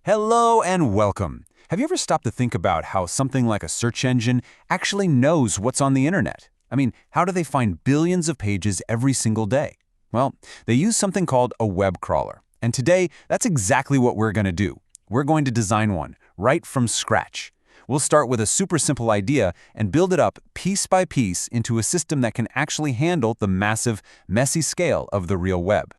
Hello and welcome. Have you ever stopped to think about how something like a search engine actually knows what's on the internet? I mean, how do they find billions of pages every single day? Well, they use something called a web crawler. And today, that's exactly what we're going to do. We're going to design one, right from scratch. We'll start with a super simple idea and build it up piece by piece into a system that can actually handle the massive, messy scale of the real web.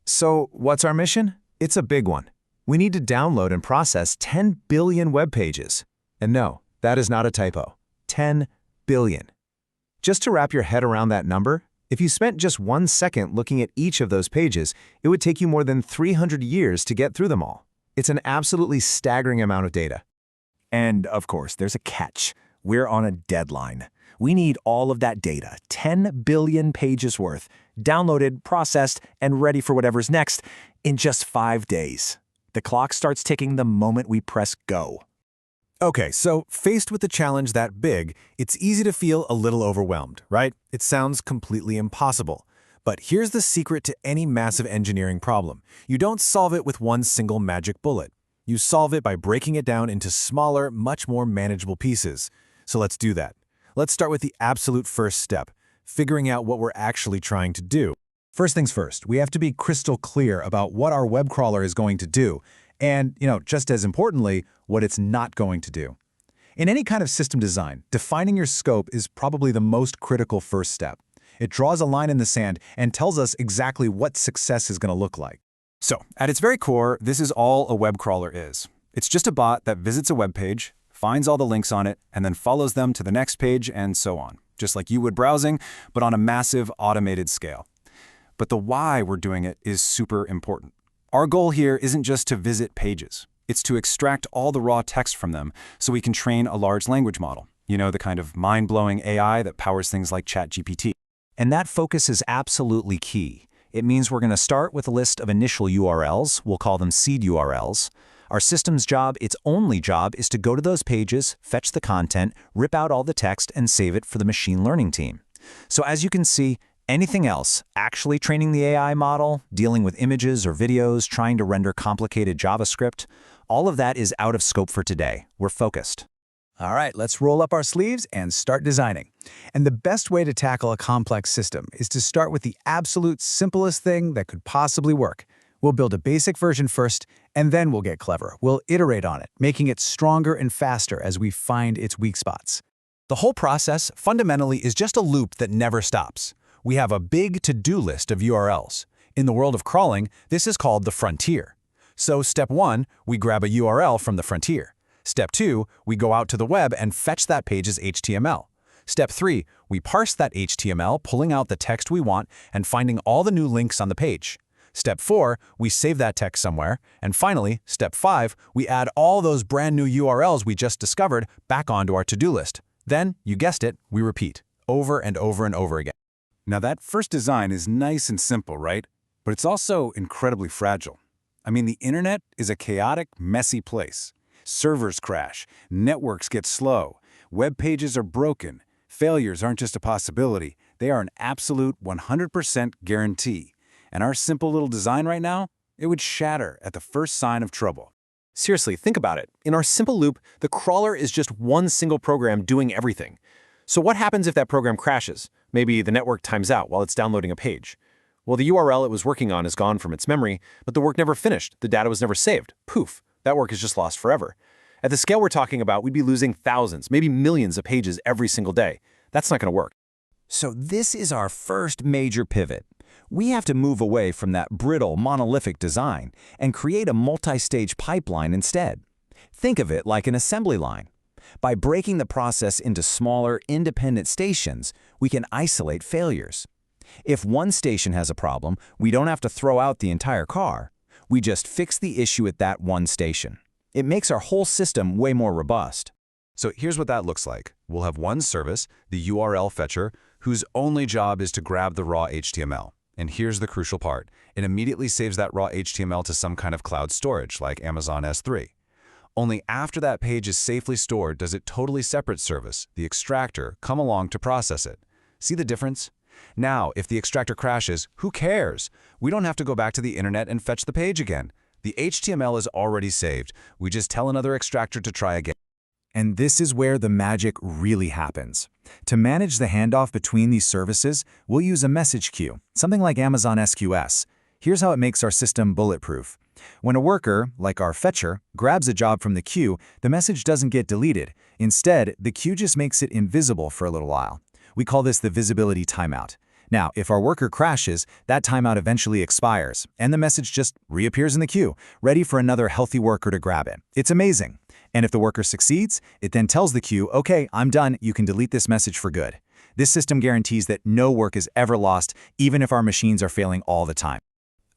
So, what's our mission? It's a big one. We need to download and process 10 billion web pages. And no, that is not a typo. 10 billion. Just to wrap your head around that number, if you spent just 1 second looking at each of those pages, it would take you more than 300 years to get through them all. It's an absolutely staggering amount of data. And of course, there's a catch. We're on a deadline. We need all of that data, 10 billion pages worth, downloaded, processed, and ready for whatever's next in just 5 days. The clock starts ticking the moment we press go. Okay, so faced with a challenge that big, it's easy to feel a little overwhelmed, right? It sounds completely impossible. But here's the secret to any massive engineering problem. You don't solve it with one single magic bullet. You solve it by breaking it down into smaller, much more manageable pieces. So let's do that. Let's start with the absolute first step, figuring out what we're actually trying to do. First things first, we have to be crystal clear about what our web crawler is going to do, and, just as importantly, what it's not going to do. In any kind of system design, defining your scope is probably the most critical first step. It draws a line in the sand and tells us exactly what success is going to look like. So, at its very core, this is all a web crawler is. It's just a bot that visits a web page, finds all the links on it, and then follows them to the next page and so on, just like you would browsing, but on a massive automated scale. But the why we're doing it is super important. Our goal here isn't just to visit pages. It's to extract all the raw text from them so we can train a large language model. The kind of mind-blowing AI that powers things like ChatGPT. And that focus is absolutely key. It means we're going to start with a list of initial URLs. We'll call them seed URLs. Our system's job, its only job, is to go to those pages, fetch the content, rip out all the text, and save it for the machine learning team. So as you can see, anything else, actually training the AI model, dealing with images or videos, trying to render complicated JavaScript, all of that is out of scope for today. We're focused. All right, let's roll up our sleeves and start designing. And the best way to tackle a complex system is to start with the absolute simplest thing that could possibly work. We'll build a basic version first, and then we'll get clever. We'll iterate on it, making it stronger and faster as we find its weak spots. The whole process, fundamentally, is just a loop that never stops. We have a big to-do list of URLs. In the world of crawling, this is called the frontier. So step 1, we grab a URL from the frontier. Step 2, we go out to the web and fetch that page's HTML. Step 3, we parse that HTML, pulling out the text we want and finding all the new links on the page. Step 4, we save that text somewhere. And finally, step 5, we add all those brand new URLs we just discovered back onto our to-do list. Then, you guessed it, we repeat, over and over and over again. Now that first design is nice and simple, right? But it's also incredibly fragile. I mean, the internet is a chaotic, messy place. Servers crash, networks get slow, web pages are broken. Failures aren't just a possibility, they are an absolute 100% guarantee. And our simple little design right now, it would shatter at the first sign of trouble. Seriously, think about it. In our simple loop, the crawler is just one single program doing everything. So what happens if that program crashes? Maybe the network times out while it's downloading a page. Well, the URL it was working on is gone from its memory, but the work never finished. The data was never saved. Poof, that work is just lost forever. At the scale we're talking about, we'd be losing thousands, maybe millions of pages every single day. That's not going to work. So this is our first major pivot. We have to move away from that brittle, monolithic design and create a multi-stage pipeline instead. Think of it like an assembly line. By breaking the process into smaller, independent stations, we can isolate failures. If one station has a problem, we don't have to throw out the entire car. We just fix the issue at that one station. It makes our whole system way more robust. So here's what that looks like. We'll have one service, the URL fetcher, whose only job is to grab the raw HTML. And here's the crucial part. It immediately saves that raw HTML to some kind of cloud storage, like Amazon S3. Only after that page is safely stored does a totally separate service, the extractor, come along to process it. See the difference? Now, if the extractor crashes, who cares? We don't have to go back to the internet and fetch the page again. The HTML is already saved. We just tell another extractor to try again. And this is where the magic really happens. To manage the handoff between these services, we'll use a message queue, something like Amazon SQS. Here's how it makes our system bulletproof. When a worker, like our fetcher, grabs a job from the queue, the message doesn't get deleted. Instead, the queue just makes it invisible for a little while. We call this the visibility timeout. Now, if our worker crashes, that timeout eventually expires, and the message just reappears in the queue, ready for another healthy worker to grab it. It's amazing. And if the worker succeeds, it then tells the queue, okay, I'm done, you can delete this message for good. This system guarantees that no work is ever lost, even if our machines are failing all the time.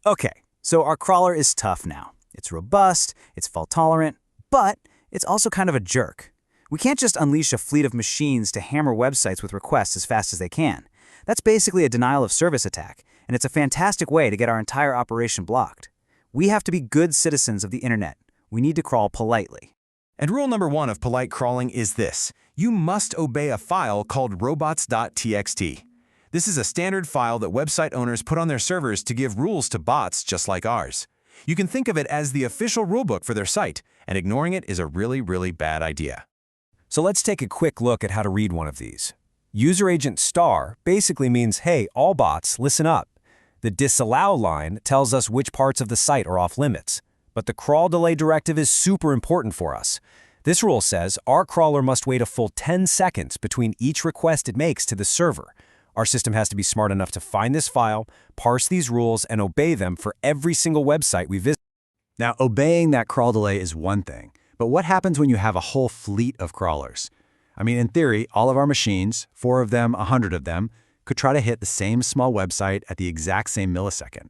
Okay, so our crawler is tough now. It's robust, it's fault-tolerant, but it's also kind of a jerk. We can't just unleash a fleet of machines to hammer websites with requests as fast as they can. That's basically a denial of service attack, and it's a fantastic way to get our entire operation blocked. We have to be good citizens of the internet. We need to crawl politely. And rule number 1 of polite crawling is this. You must obey a file called robots.txt. This is a standard file that website owners put on their servers to give rules to bots just like ours. You can think of it as the official rulebook for their site, and ignoring it is a really, really bad idea. So let's take a quick look at how to read one of these. User agent star basically means, hey, all bots, listen up. The disallow line tells us which parts of the site are off limits. But the crawl delay directive is super important for us. This rule says our crawler must wait a full 10 seconds between each request it makes to the server. Our system has to be smart enough to find this file, parse these rules, and obey them for every single website we visit. Now, obeying that crawl delay is one thing, but what happens when you have a whole fleet of crawlers? I mean, in theory, all of our machines, 4 of them, 100 of them, could try to hit the same small website at the exact same millisecond.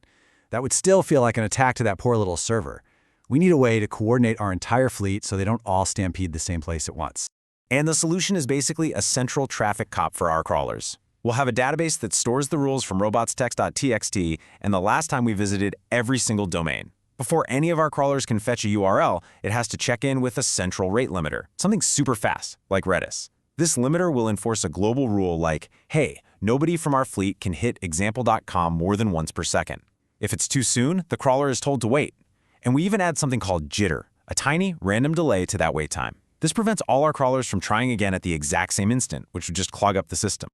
That would still feel like an attack to that poor little server. We need a way to coordinate our entire fleet so they don't all stampede the same place at once. And the solution is basically a central traffic cop for our crawlers. We'll have a database that stores the rules from robots.txt and the last time we visited every single domain. Before any of our crawlers can fetch a URL, it has to check in with a central rate limiter, something super fast, like Redis. This limiter will enforce a global rule like, hey, nobody from our fleet can hit example.com more than once per second. If it's too soon, the crawler is told to wait. And we even add something called jitter, a tiny, random delay to that wait time. This prevents all our crawlers from trying again at the exact same instant, which would just clog up the system.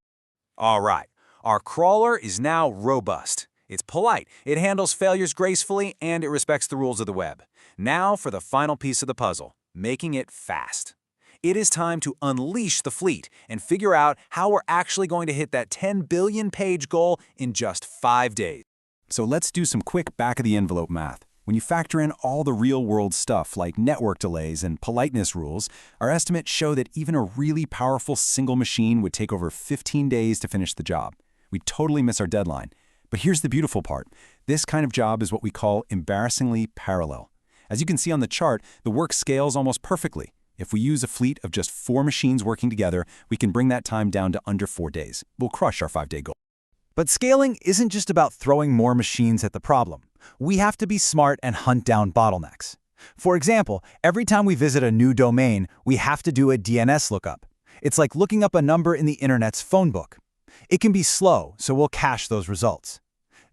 All right, our crawler is now robust. It's polite, it handles failures gracefully, and it respects the rules of the web. Now for the final piece of the puzzle, making it fast. It is time to unleash the fleet and figure out how we're actually going to hit that 10 billion page goal in just 5 days. So let's do some quick back-of-the-envelope math. When you factor in all the real-world stuff like network delays and politeness rules, our estimates show that even a really powerful single machine would take over 15 days to finish the job. We totally miss our deadline. But here's the beautiful part. This kind of job is what we call embarrassingly parallel. As you can see on the chart, the work scales almost perfectly. If we use a fleet of just 4 machines working together, we can bring that time down to under 4 days. We'll crush our 5-day goal. But scaling isn't just about throwing more machines at the problem. We have to be smart and hunt down bottlenecks. For example, every time we visit a new domain, we have to do a DNS lookup. It's like looking up a number in the internet's phone book. It can be slow, so we'll cache those results.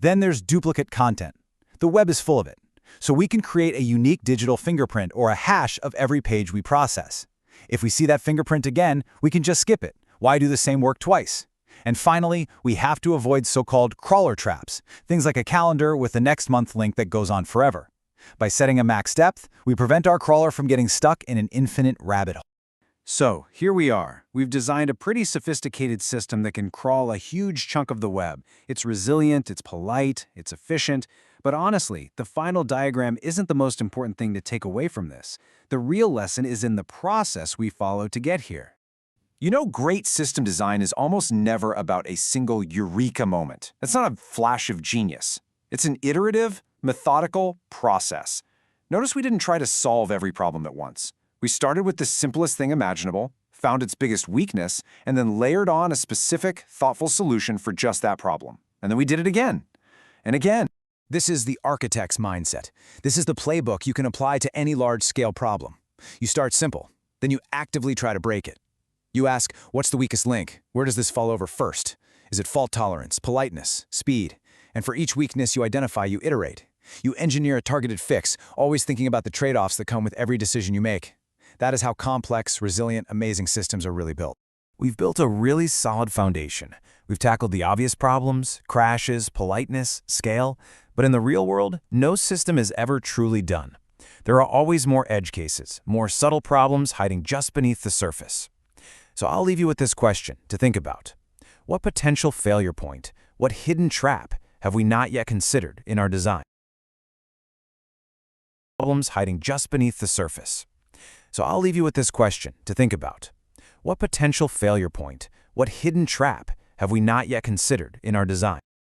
Then there's duplicate content. The web is full of it. So we can create a unique digital fingerprint or a hash of every page we process. If we see that fingerprint again, we can just skip it. Why do the same work twice? And finally, we have to avoid so-called crawler traps, things like a calendar with the next month link that goes on forever. By setting a max depth, we prevent our crawler from getting stuck in an infinite rabbit hole. So, here we are. We've designed a pretty sophisticated system that can crawl a huge chunk of the web. It's resilient, it's polite, it's efficient. But honestly, the final diagram isn't the most important thing to take away from this. The real lesson is in the process we follow to get here. You know, great system design is almost never about a single eureka moment. That's not a flash of genius. It's an iterative, methodical process. Notice we didn't try to solve every problem at once. We started with the simplest thing imaginable, found its biggest weakness, and then layered on a specific, thoughtful solution for just that problem. And then we did it again and again. This is the architect's mindset. This is the playbook you can apply to any large-scale problem. You start simple, then you actively try to break it. You ask, what's the weakest link? Where does this fall over first? Is it fault tolerance, politeness, speed? And for each weakness you identify, you iterate. You engineer a targeted fix, always thinking about the trade-offs that come with every decision you make. That is how complex, resilient, amazing systems are really built. We've built a really solid foundation. We've tackled the obvious problems, crashes, politeness, scale, but in the real world, no system is ever truly done. There are always more edge cases, more subtle problems hiding just beneath the surface. So I'll leave you with this question to think about. What potential failure point, what hidden trap have we not yet considered in our design? Problems hiding just beneath the surface. So I'll leave you with this question to think about. What potential failure point, what hidden trap have we not yet considered in our design?